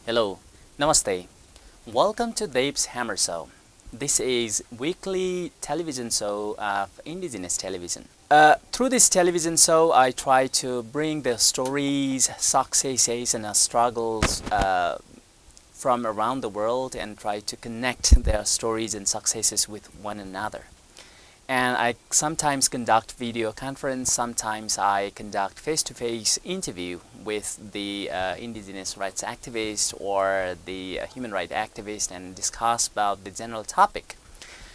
Hello, Namaste. Welcome to Dev's Hammer Show. This is weekly television show of Indigenous television. Through this television show, I try to bring the stories, successes, and struggles from around the world and try to connect their stories and successes with one another. And I sometimes conduct video conference, sometimes I conduct face-to-face interview with the indigenous rights activist or the human rights activist and discuss about the general topic.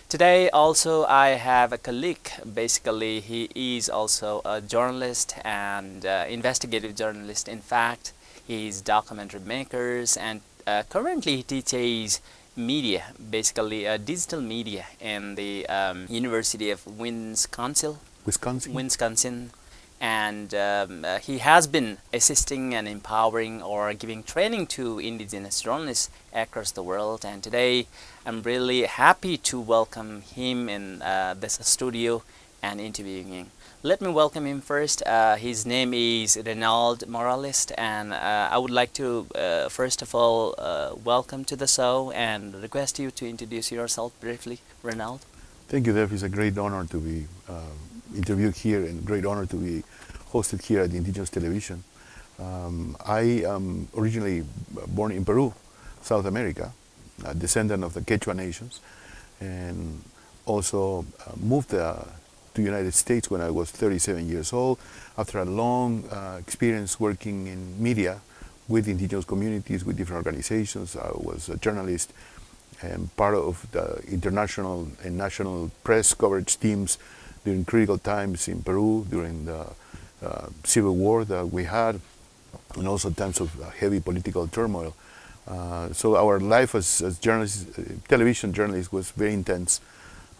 Today also I have a colleague. Basically he is also a journalist and investigative journalist. In fact, he's documentary makers and currently he teaches media, basically digital media in the University of Wisconsin, and he has been assisting and empowering or giving training to indigenous journalists across the world. And today I'm really happy to welcome him in this studio and interviewing him. Let me welcome him first. His name is Reynaldo A, and I would like to first of all welcome to the show and request you to introduce yourself briefly, Reynaldo. Thank you, Dev. It's a great honor to be interviewed here and great honor to be hosted here at Indigenous Television. I am originally born in Peru, South America, a descendant of the Quechua nations, and also moved to the United States when I was 37 years old after a long experience working in media with indigenous communities, with different organizations. I was a journalist and part of the international and national press coverage teams during critical times in Peru, during the civil war that we had, and also times of heavy political turmoil. So our life as journalists, television journalists, was very intense.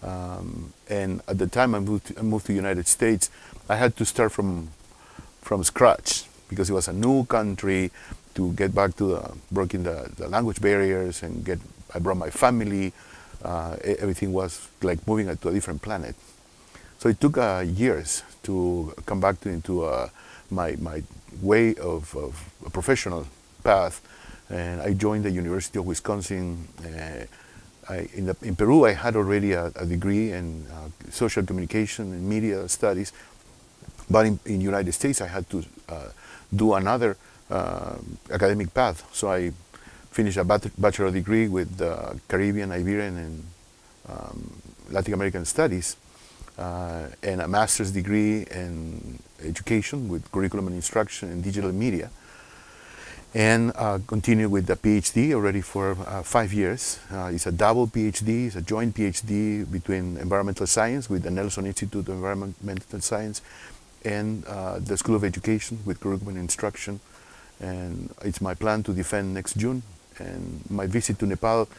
And at the time I moved to the United States, I had to start from scratch because it was a new country to get back to breaking the language barriers and I brought my family. Everything was like moving to a different planet. So it took years to come back into my way of a professional path, and I joined the University of Wisconsin. In Peru, I had already a degree in social communication and media studies, but in the United States, I had to do another academic path. So I finished a bachelor degree with Caribbean, Iberian, and Latin American studies, and a master's degree in education with curriculum and instruction in digital media. And continue with the PhD already for 5 years. It's a double PhD, it's a joint PhD between environmental science with the Nelson Institute of Environmental Science and the School of Education with curriculum and instruction. And it's my plan to defend next June. And my visit to Nepal,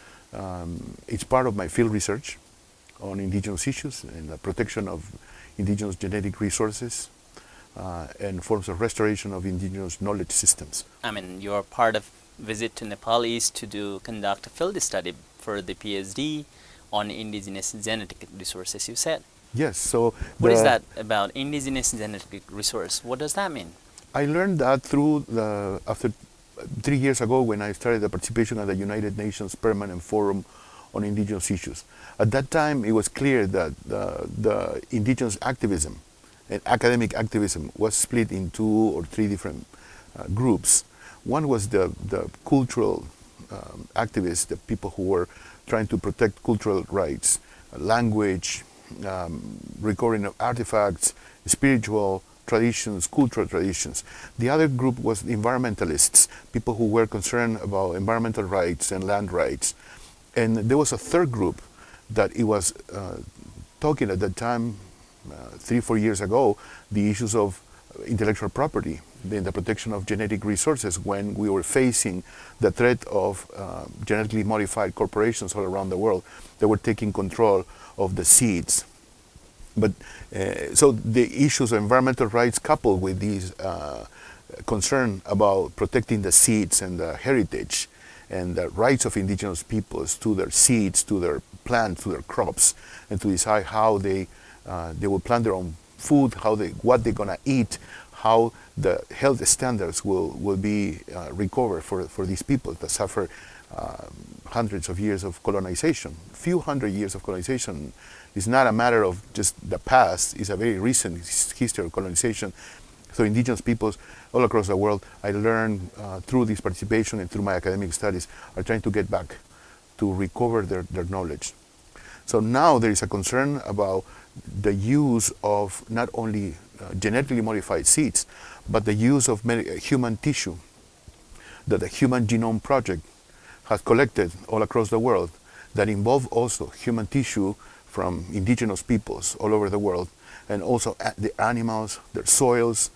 it's part of my field research on indigenous issues and the protection of indigenous genetic resources. And forms of restoration of indigenous knowledge systems. I mean, your part of visit to Nepal is to conduct a field study for the PhD on indigenous genetic resources, you said. Yes, so... What is that about, indigenous genetic resource? What does that mean? I learned that after 3 years ago when I started the participation at the United Nations Permanent Forum on Indigenous Issues. At that time, it was clear that the indigenous activism and academic activism was split in 2 or 3 different groups. One was the cultural activists, the people who were trying to protect cultural rights, language, recording of artifacts, spiritual traditions, cultural traditions. The other group was environmentalists, people who were concerned about environmental rights and land rights. And there was a third group that it was talking at that time, 3-4 years ago, the issues of intellectual property, the protection of genetic resources when we were facing the threat of genetically modified corporations all around the world that were taking control of the seeds. But so the issues of environmental rights coupled with these concern about protecting the seeds and the heritage and the rights of indigenous peoples to their seeds, to their plants, to their crops, and to decide how they will plant their own food, what they're gonna eat, how the health standards will be recovered for these people that suffer hundreds of years of colonization. Few hundred years of colonization is not a matter of just the past, it's a very recent history of colonization. So indigenous peoples all across the world, I learned through this participation and through my academic studies, are trying to get back to recover their knowledge. So now there is a concern about the use of not only genetically modified seeds, but the use of human tissue that the Human Genome Project has collected all across the world that involve also human tissue from indigenous peoples all over the world, and also the animals, their soils,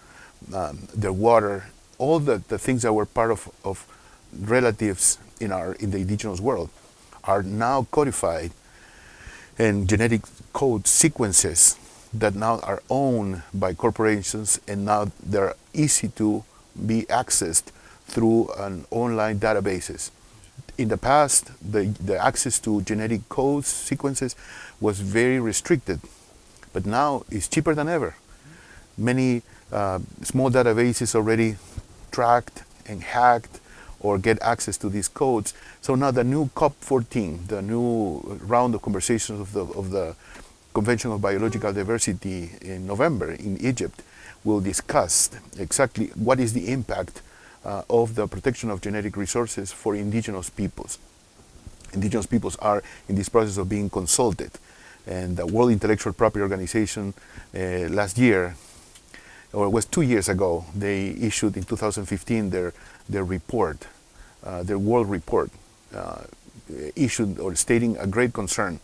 their water, all the things that were part of relatives in the indigenous world are now codified in genetic code sequences that now are owned by corporations, and now they're easy to be accessed through an online databases. In the past, the access to genetic codes sequences was very restricted, but now it's cheaper than ever. Many small databases already tracked and hacked or get access to these codes. So now the new COP14, the new round of conversations of the Convention of Biological Diversity in November in Egypt will discuss exactly what is the impact of the protection of genetic resources for indigenous peoples. Indigenous peoples are in this process of being consulted, and the World Intellectual Property Organization last year, or it was 2 years ago, they issued in 2015 their report, their world report, issued or stating a great concern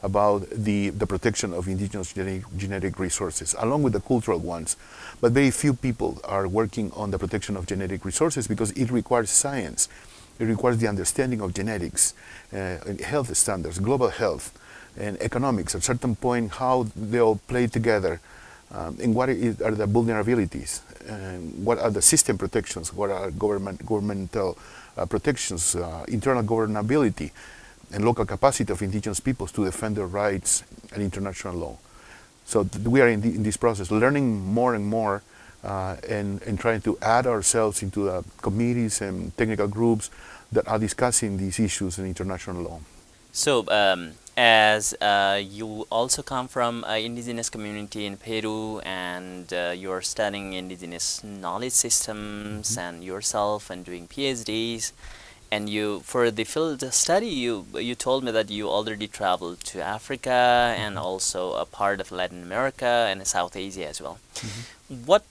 about the protection of indigenous genetic resources, along with the cultural ones. But very few people are working on the protection of genetic resources because it requires science. It requires the understanding of genetics, health standards, global health, and economics. At a certain point, how they all play together, and what are the vulnerabilities, and what are the system protections, what are governmental protections, internal governability, and local capacity of indigenous peoples to defend their rights and international law. So we are in this process, learning more and more, and trying to add ourselves into the committees and technical groups that are discussing these issues in international law. So, as you also come from an indigenous community in Peru, and you're studying indigenous knowledge systems and yourself and doing PhDs, and you, for the field study, you told me that you already traveled to Africa and also a part of Latin America and South Asia as well. What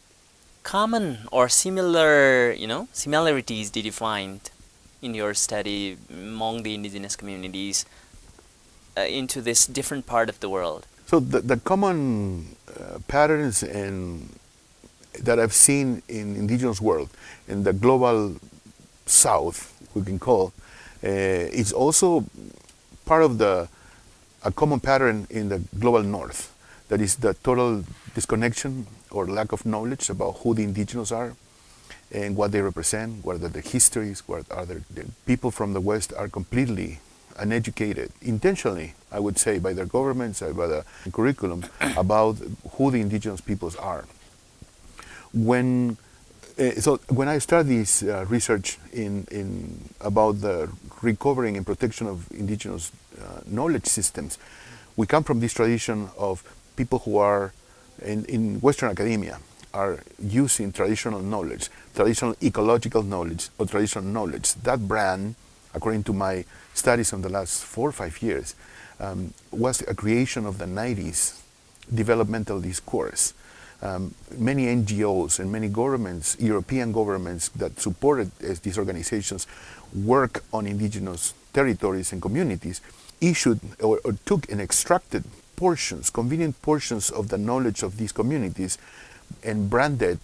common or similar, similarities did you find in your study among the indigenous communities into this different part of the world? So the common patterns that I've seen in indigenous world, in the global South, we can call, is also part of a common pattern in the global North. That is the total disconnection or lack of knowledge about who the indigenous are and what they represent, what are their histories, what are the people from the West are completely uneducated, intentionally, I would say, by their governments, by the curriculum, about who the indigenous peoples are. So when I started this research about the recovering and protection of indigenous knowledge systems, we come from this tradition of people who are in Western academia are using traditional knowledge, traditional ecological knowledge, or traditional knowledge. That brand, according to my studies in the last 4 or 5 years, was a creation of the 90s developmental discourse. Many NGOs and many governments, European governments that supported these organizations work on indigenous territories and communities, issued or took and extracted portions, convenient portions of the knowledge of these communities and branded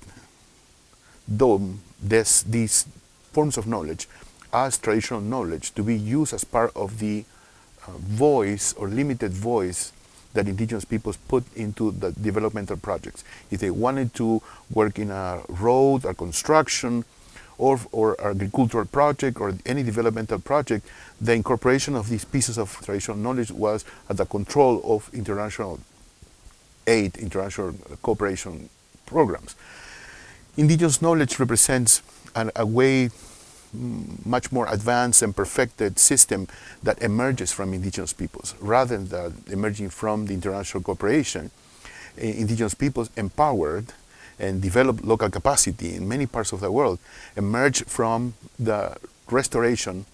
these forms of knowledge as traditional knowledge to be used as part of the voice or limited voice that indigenous peoples put into the developmental projects. If they wanted to work in a road or construction or agricultural project or any developmental project, the incorporation of these pieces of traditional knowledge was at the control of international aid, international cooperation programs. Indigenous knowledge represents a way much more advanced and perfected system that emerges from indigenous peoples rather than emerging from the international cooperation. Indigenous peoples empowered and developed local capacity in many parts of the world emerge from the restoration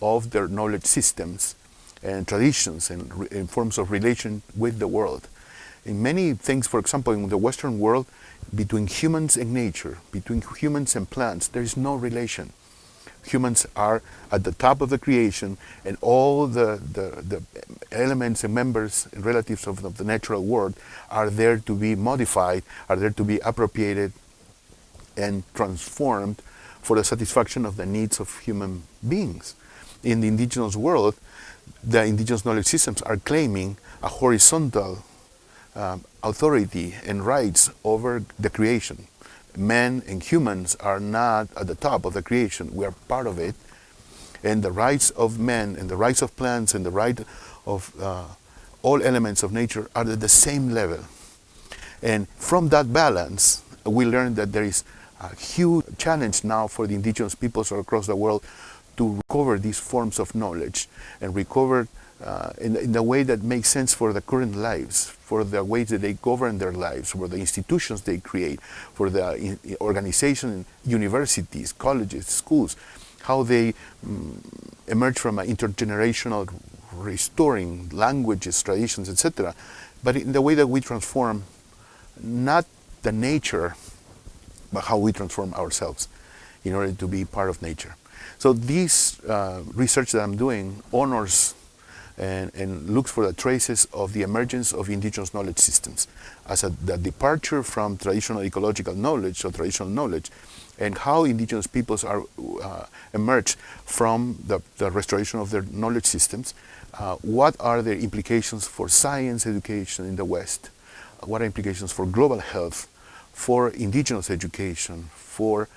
of their knowledge systems and traditions and forms of relation with the world. In many things, for example, in the Western world, between humans and nature, between humans and plants, there is no relation. Humans are at the top of the creation, and all the elements and members and relatives of the natural world are there to be modified, are there to be appropriated and transformed for the satisfaction of the needs of human beings. In the indigenous world, the indigenous knowledge systems are claiming a horizontal authority and rights over the creation. Men and humans are not at the top of the creation. We are part of it. And the rights of men and the rights of plants and the right of all elements of nature are at the same level. And from that balance, we learn that there is a huge challenge now for the indigenous peoples across the world to recover these forms of knowledge and recover in the way that makes sense for the current lives, for the ways that they govern their lives, for the institutions they create, for the organization, universities, colleges, schools, how they emerge from an intergenerational restoring languages, traditions, etc., but in the way that we transform not the nature, but how we transform ourselves in order to be part of nature. So this research that I'm doing honors and looks for the traces of the emergence of indigenous knowledge systems as the departure from traditional ecological knowledge or traditional knowledge, and how indigenous peoples are emerged from the restoration of their knowledge systems. What are their implications for science education in the West? What are implications for global health, for indigenous education, for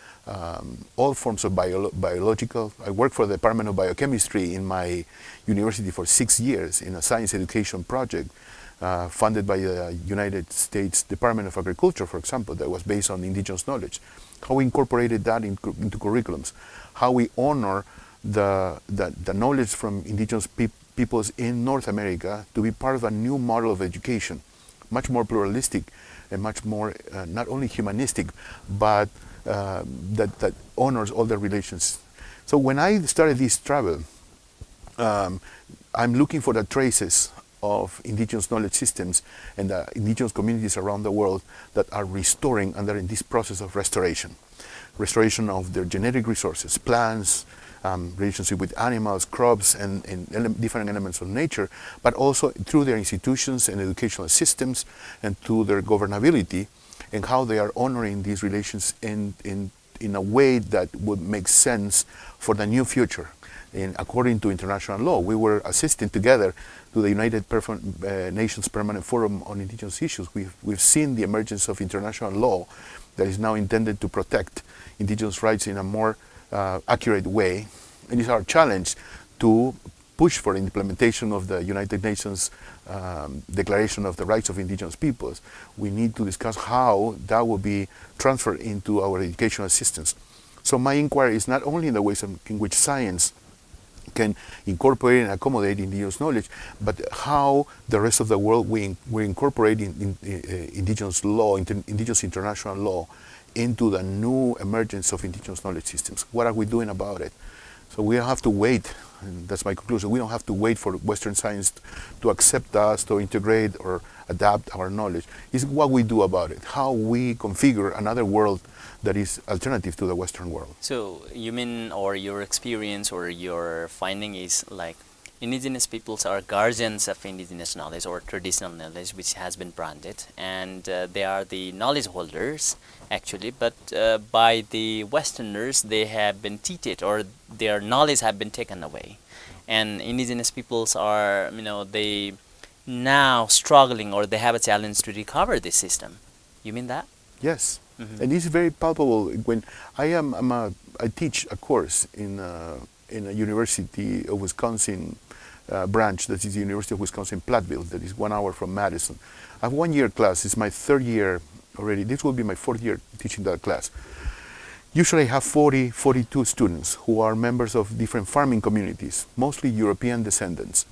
all forms of biological. I worked for the Department of Biochemistry in my university for 6 years in a science education project funded by the United States Department of Agriculture, for example, that was based on indigenous knowledge. How we incorporated that into curriculums, how we honor the knowledge from indigenous peoples in North America to be part of a new model of education, much more pluralistic and much more not only humanistic, but that honors all the relations. So when I started this travel, I'm looking for the traces of indigenous knowledge systems and the indigenous communities around the world that are restoring and are in this process of restoration. Restoration of their genetic resources, plants, relationship with animals, crops, and different elements of nature, but also through their institutions and educational systems and through their governability, and how they are honoring these relations in a way that would make sense for the new future. And according to international law, we were assisting together to the United Nations Permanent Forum on Indigenous Issues. We've seen the emergence of international law that is now intended to protect indigenous rights in a more accurate way. And it's our challenge to push for the implementation of the United Nations Declaration of the Rights of Indigenous Peoples. We need to discuss how that will be transferred into our educational systems. So my inquiry is not only in the ways in which science can incorporate and accommodate indigenous knowledge, but how the rest of the world we're incorporating indigenous law, indigenous international law, into the new emergence of indigenous knowledge systems. What are we doing about it? So we don't have to wait, and that's my conclusion, we don't have to wait for Western science to accept us, to integrate or adapt our knowledge. It's what we do about it, how we configure another world that is alternative to the Western world. So you mean, or your experience or your finding is like indigenous peoples are guardians of indigenous knowledge or traditional knowledge which has been branded, and they are the knowledge holders actually, but by the Westerners they have been cheated or their knowledge have been taken away, and indigenous peoples are, they now struggling or they have a challenge to recover this system. You mean that? Yes. Mm-hmm. And this is very palpable when I teach a course in a University of Wisconsin branch, that is the University of Wisconsin Platteville, that is 1 hour from Madison. I have 1 year class, it's my 3rd year already. This will be my fourth year teaching that class. Usually I have 40, 42 students who are members of different farming communities, mostly European descendants.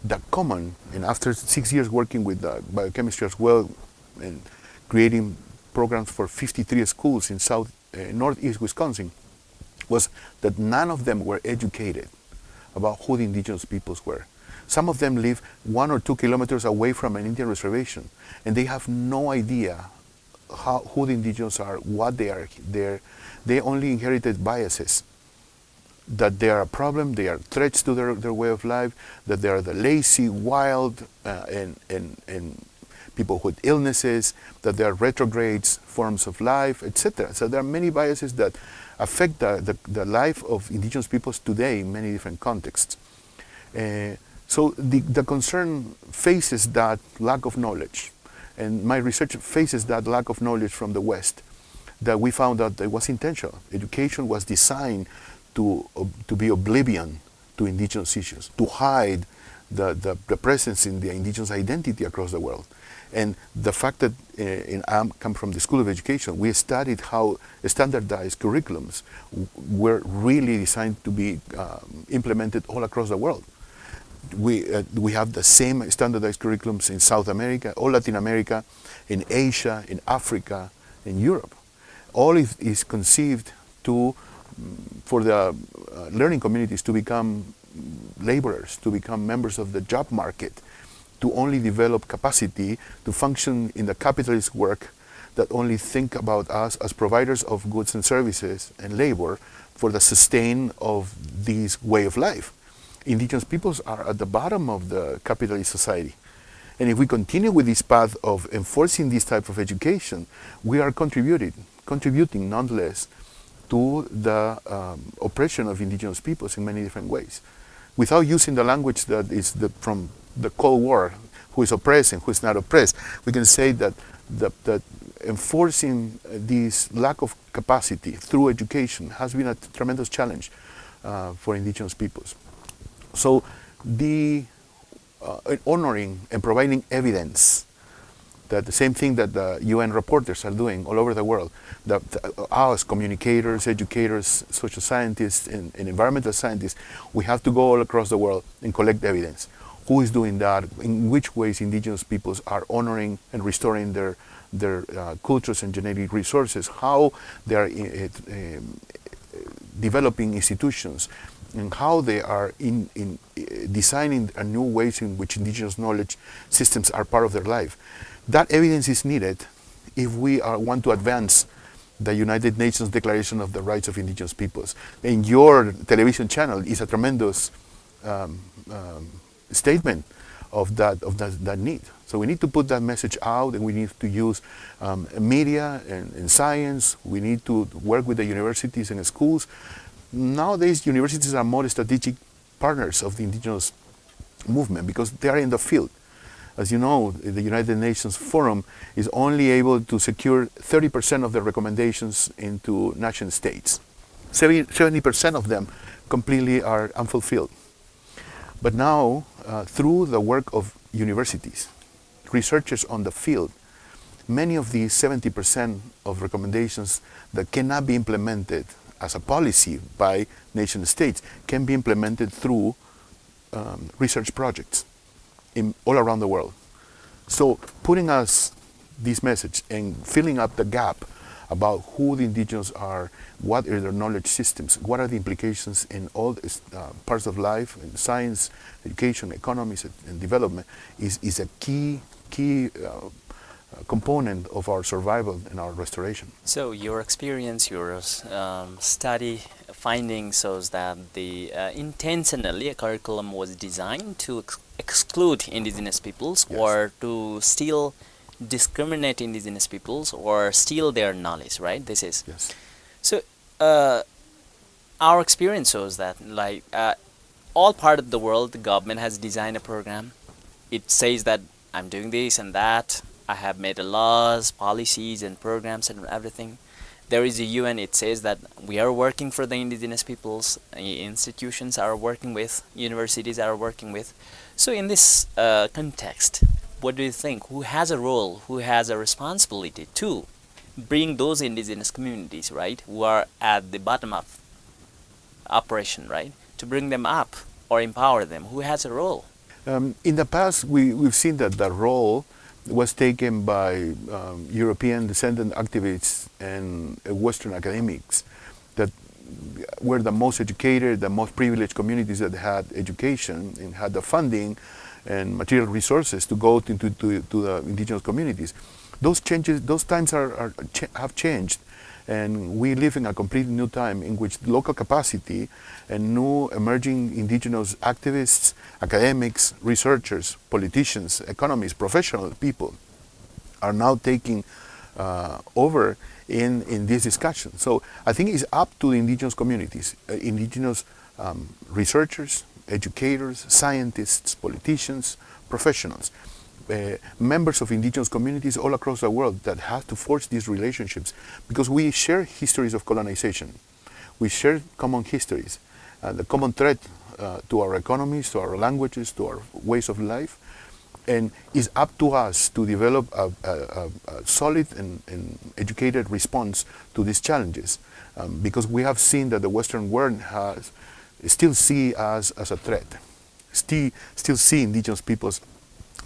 The common, and after 6 years working with biochemistry as well, and creating programs for 53 schools in northeast Wisconsin, was that none of them were educated about who the indigenous peoples were. Some of them live 1 or 2 kilometers away from an Indian reservation, and they have no idea who the indigenous are, what they are there. They only inherited biases, that they are a problem, they are threats to their way of life, that they are the lazy, wild, and people with illnesses, that they are retrogrades, forms of life, etc. So there are many biases that affect the life of indigenous peoples today in many different contexts. So the concern faces that lack of knowledge, and my research faces that lack of knowledge from the West, that we found out that it was intentional. Education was designed to be oblivion to indigenous issues, to hide the presence in the indigenous identity across the world. And the fact that I come from the School of Education, we studied how standardized curriculums were really designed to be implemented all across the world. We have the same standardized curriculums in South America, all Latin America, in Asia, in Africa, in Europe. All is conceived for the learning communities to become laborers, to become members of the job market, to only develop capacity to function in the capitalist work that only think about us as providers of goods and services and labor for the sustain of this way of life. Indigenous peoples are at the bottom of the capitalist society. And if we continue with this path of enforcing this type of education, we are contributing nonetheless to the oppression of indigenous peoples in many different ways. Without using the language that is from the Cold War, who is oppressed and who is not oppressed, we can say that enforcing this lack of capacity through education has been a tremendous challenge for indigenous peoples. So the honoring and providing evidence that the same thing that the UN reporters are doing all over the world, that us communicators, educators, social scientists, and environmental scientists, we have to go all across the world and collect evidence. Who is doing that? In which ways indigenous peoples are honoring and restoring their cultures and genetic resources? How they are developing institutions, and how they are designing a new ways in which indigenous knowledge systems are part of their life. That evidence is needed if we want to advance the United Nations Declaration of the Rights of Indigenous Peoples. And your television channel is a tremendous statement of that need. So we need to put that message out, and we need to use media and science. We need to work with the universities and schools. Nowadays, universities are more strategic partners of the indigenous movement because they are in the field. As you know, the United Nations Forum is only able to secure 30% of the recommendations into nation states. 70% of them completely are unfulfilled. But now, through the work of universities, researchers on the field, many of these 70% of recommendations that cannot be implemented as a policy by nation states can be implemented through research projects all around the world. So putting us this message and filling up the gap about who the indigenous are, what are their knowledge systems, what are the implications in all parts of life, in science, education, economies, and development, is a key component of our survival and our restoration. So your experience, your study finding shows that intentionally a curriculum was designed to exclude indigenous peoples, Yes. or to still discriminate indigenous peoples or steal their knowledge, right? This is. Yes. So our experience shows that all part of the world, the government has designed a program. It says that I'm doing this and that. I have made laws, policies, and programs and everything. There is a UN. It says that we are working for the indigenous peoples. Institutions are working with, universities are working with. So in this context, what do you think? Who has a role, who has a responsibility to bring those indigenous communities, right, who are at the bottom of operation, right, to bring them up or empower them? Who has a role? In the past, we've seen that the role was taken by European descendant activists and Western academics that were the most educated, the most privileged communities that had education and had the funding and material resources to go to the indigenous communities. Those changes, those times have changed, and we live in a completely new time in which local capacity and new emerging indigenous activists, academics, researchers, politicians, economists, professional people are now taking over in this discussion. So I think it's up to the indigenous communities, indigenous researchers, educators, scientists, politicians, professionals, members of indigenous communities all across the world that have to forge these relationships, because we share histories of colonization. We share common histories. The common thread to our economies, to our languages, to our ways of life, and it's up to us to develop a solid and educated response to these challenges, because we have seen that the Western world still see us as a threat, still see indigenous peoples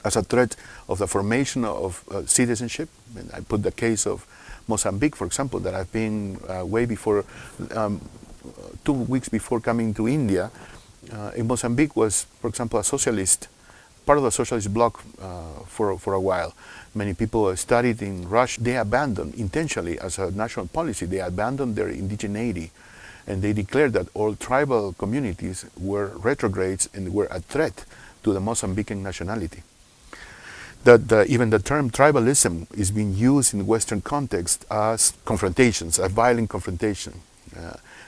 as a threat of the formation of citizenship. And I put the case of Mozambique, for example, that I've been way before, 2 weeks before coming to India. In Mozambique was, for example, a socialist, part of the socialist bloc for a while. Many people studied in Russia. They abandoned, intentionally as a national policy, they abandoned their indigeneity. And they declared that all tribal communities were retrogrades and were a threat to the Mozambican nationality. That even the term tribalism is being used in Western context as confrontations, a violent confrontation.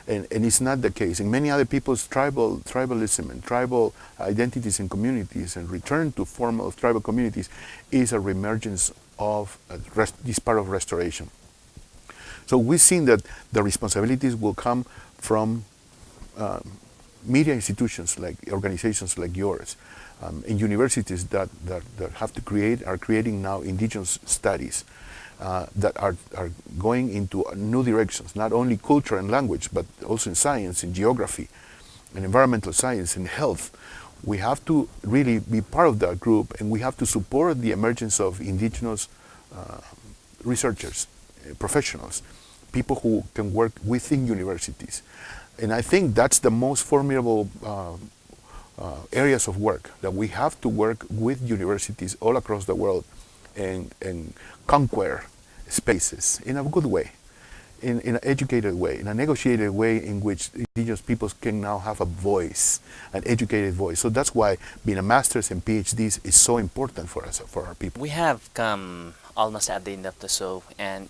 And it's not the case. In many other people's tribalism and tribal identities and communities and return to formal tribal communities is a reemergence of this part of restoration. So we've seen that the responsibilities will come from media institutions, like organizations like yours, and universities that have to are creating now indigenous studies that are going into new directions, not only culture and language, but also in science, in geography, and environmental science, and health. We have to really be part of that group, and we have to support the emergence of indigenous researchers, professionals, people who can work within universities. And I think that's the most formidable areas of work, that we have to work with universities all across the world and conquer spaces in a good way, in an educated way, in a negotiated way in which indigenous peoples can now have a voice, an educated voice. So that's why being a master's and PhDs is so important for us, for our people. We have come almost at the end of the show, and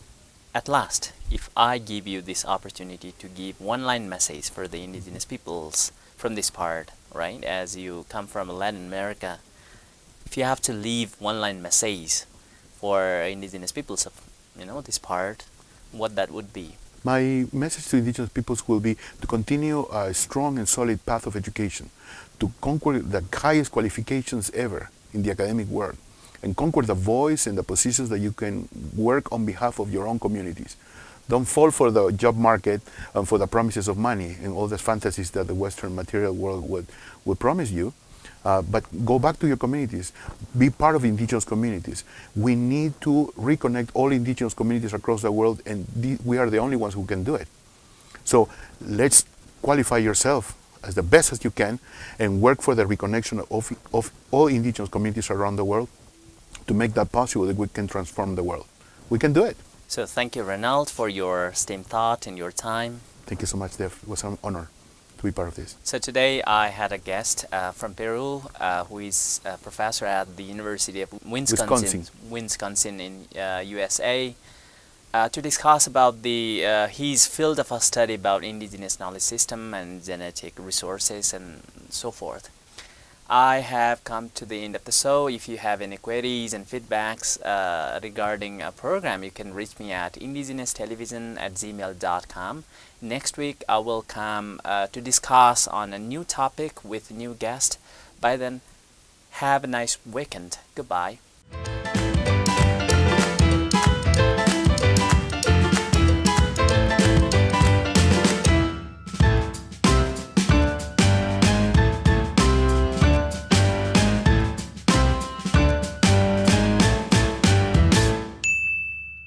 at last, if I give you this opportunity to give one-line message for the indigenous peoples from this part, right, as you come from Latin America, if you have to leave one-line message for indigenous peoples of, this part, what that would be? My message to indigenous peoples will be to continue a strong and solid path of education, to conquer the highest qualifications ever in the academic world, and conquer the voice and the positions that you can work on behalf of your own communities. Don't fall for the job market and for the promises of money and all the fantasies that the Western material world would promise you. But go back to your communities. Be part of indigenous communities. We need to reconnect all indigenous communities across the world, and we are the only ones who can do it. So let's qualify yourself as the best as you can and work for the reconnection of all indigenous communities around the world to make that possible, that we can transform the world. We can do it. So thank you, Reynaldo, for your STEM thought and your time. Thank you so much, Dev. It was an honor to be part of this. So today I had a guest from Peru who is a professor at the University of Wisconsin in USA to discuss about his field of study about indigenous knowledge system and genetic resources and so forth. I have come to the end of the show. If you have any queries and feedbacks regarding a program, you can reach me at indigenous-television@gmail.com. Next week, I will come to discuss on a new topic with new guest. By then, have a nice weekend. Goodbye.